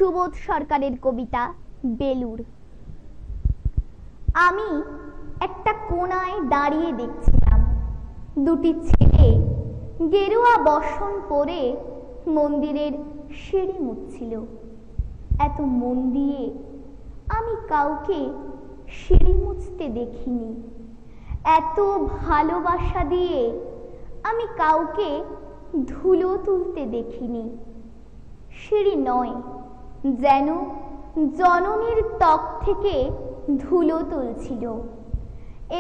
সুবোধ সরকারের কবিতা বেলুর। আমি একটা কোণায় দাঁড়িয়ে দেখছিলাম দুটি ছেলে গেরুয়া বসন পরে মন্দিরের সিঁড়ি মুছছিল। এত মন দিয়ে আমি কাউকে সিঁড়ি মুছতে দেখিনি, এত ভালোবাসা দিয়ে আমি কাউকে ধুলো তুলতে দেখিনি। সিঁড়ি নয়, যেন জননীর ত্বক থেকে ধুলো তুলছিল।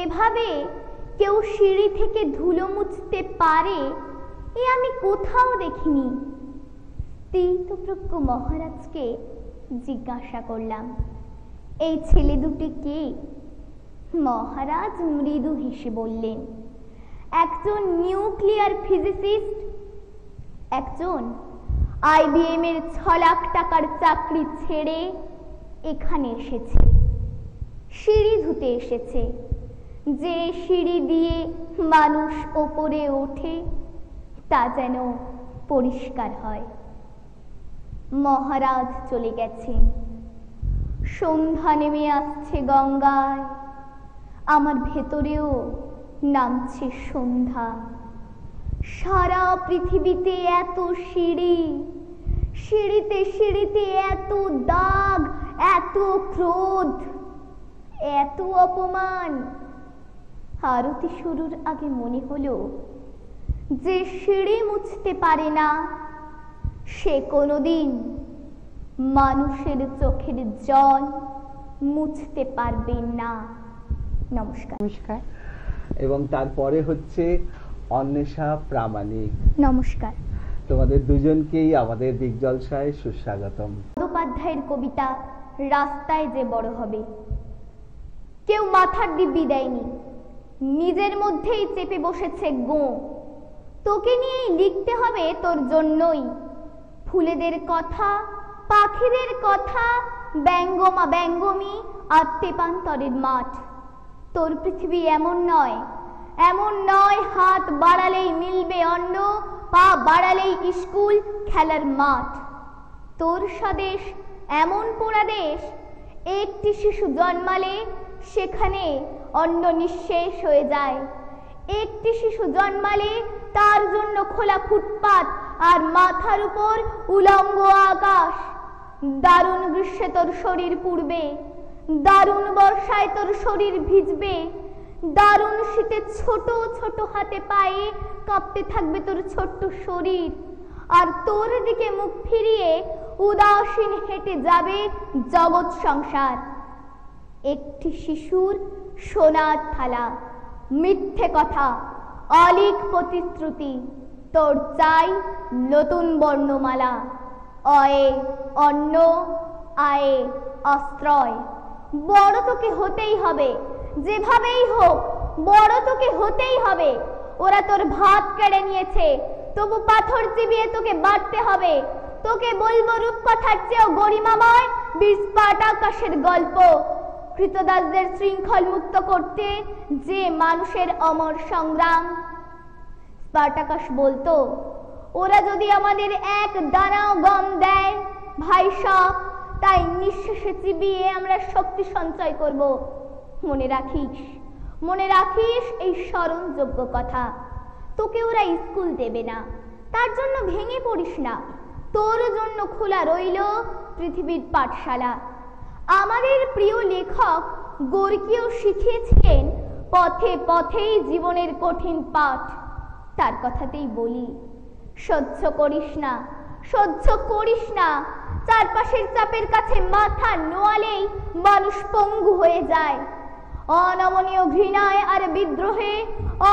এভাবে কেউ সিঁড়ি থেকে ধুলো মুছতে পারে এ আমি কোথাও দেখিনি। স্থিতপ্রজ্ঞ মহারাজকে জিজ্ঞাসা করলাম, এই ছেলে দুটি কে? মহারাজ মৃদু হেসে বললেন, একজন নিউক্লিয়ার ফিজিসিস্ট, একজন IBM এর 6 লাখ টাকার চাকরি ছেড়ে এখানে এসেছে, সিঁড়ি ধুতে এসেছে। যে সিঁড়ি দিয়ে মানুষ ওপরে ওঠে তা যেন পরিষ্কার হয়। মহারাজ চলে গেছেন। সন্ধ্যা নেমে আসছে গঙ্গায়, আমার ভেতরেও নামছে সন্ধ্যা। সারা পৃথিবীতে এত সিঁড়ি, সিঁড়িতে সিঁড়িতে এত দাগ, এত ক্রোধ, এত অপমান। আরতি শুরুর আগে মনে হলো, যে সিঁড়ি মুছতে পারে না সে কোনোদিন মানুষের চোখের জল মুছতে পারবে না। নমস্কার। নমস্কার। এবং তারপরে হচ্ছে অন্বেষা প্রামাণিক। নমস্কার। তোমাদের দুজনকেই আমাদের দিগজলসায় সুস্বাগতম। বন্দ্যোপাধ্যায়ের কবিতা রাস্তায় যে বড় হবে। কেউ মাথার দিব্যি দেয়নি, নিজের মধ্যেই চেপে বসেছে গো। তোকে নিয়েই লিখতে হবে তোর জন্যই। ফুলেদের কথা, পাখিদের কথা, ব্যঙ্গমা ব্যঙ্গমি আর তেপান্তরের মাঠ। তোর পৃথিবী এমন নয়, এমন নয় হাত বাড়ালেই মিলবে অন্ন, পা বাড়ালেই স্কুল খেলার মাঠ। তোর স্বদেশ এমন পোড়া দেশ, একটি শিশু জন্মালে সেখানে অন্ন নিঃশেষ হয়ে যায়। একটি শিশু জন্মালে তার জন্য খোলা ফুটপাত আর মাথার উপর উলঙ্গ আকাশ। দারুণ গ্রীষ্মে তোর শরীর পুড়বে, দারুণ বর্ষায় তোর শরীর ভিজবে, দারুণ শীতে ছোট ছোট হাতে পায়ে কাঁপতে থাকবে তোর ছোট্ট শরীর। আর তোর দিকে মুখ ফিরিয়ে উদাসীন হেঁটে যাবে জগৎ সংসার। একটি শিশুর সোনার থালা, মিথ্যে কথা, অলিক প্রতিশ্রুতি। তোর চাই নতুন বর্ণমালা, অয়ে অন্ন, আয়ে আশ্রয়। বড় তোকে হতেই হবে, যেভাবেই হোক বড় তোকে হতেই হবে। ওরা তোর ভাত কেড়ে নিয়েছে, তবু পাথর চিবিয়ে তোকে বাড়তে হবে। তোকে বলবো রূপকথার চেয়েও গরিমাময় স্পার্টাকাসের গল্প। কৃতদাসদের শৃঙ্খল মুক্ত করতে যে মানুষের অমর সংগ্রাম। স্পার্টাকাস বলতো, ওরা যদি আমাদের এক দানাও গম দেয় ভাই সব, তাই নিঃশেষে চিবিয়ে আমরা শক্তি সঞ্চয় করব। মনে রাখিস, মনে রাখিস এই স্মরণযোগ্য কথা। তোকে ওরা স্কুল দেবে না, তার জন্য ভেঙে পড়িস না। তোর জন্য খোলা রইল পৃথিবীর পাঠশালা। আমাদের প্রিয় লেখক গোর্কিও শিখিয়েছিলেন পথে পথেই জীবনের কঠিন পাঠ। তার কথাতেই বলি, সহ্য করিস না, সহ্য করিস না। চারপাশের চাপের কাছে মাথা নোয়ালেই মানুষ পঙ্গু হয়ে যায়। অনমনীয় ঘৃণায় আর বিদ্রোহে,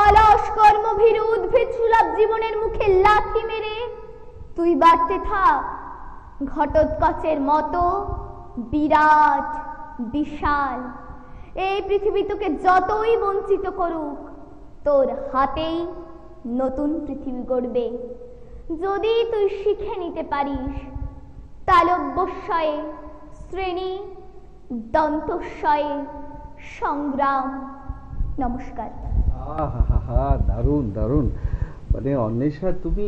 অলস কর্মভীরু উদ্ভিদ সুলভ জীবনের মুখে লাথি মেরে তুই বাড়তে থাক ঘটোৎকচের মতো বিরাট বিশাল। এই পৃথিবী তোকে যতই বঞ্চিত করুক, তোর হাতেই নতুন পৃথিবী গড়বে। যদি তুই শিখে নিতে পারিস তালব্যস্বয়ে শ্রেণী, দন্তস্বয়ে সংগ্রাম। নমস্কার। দারুণ দারুণ। মানে অন্বেষা, তুমি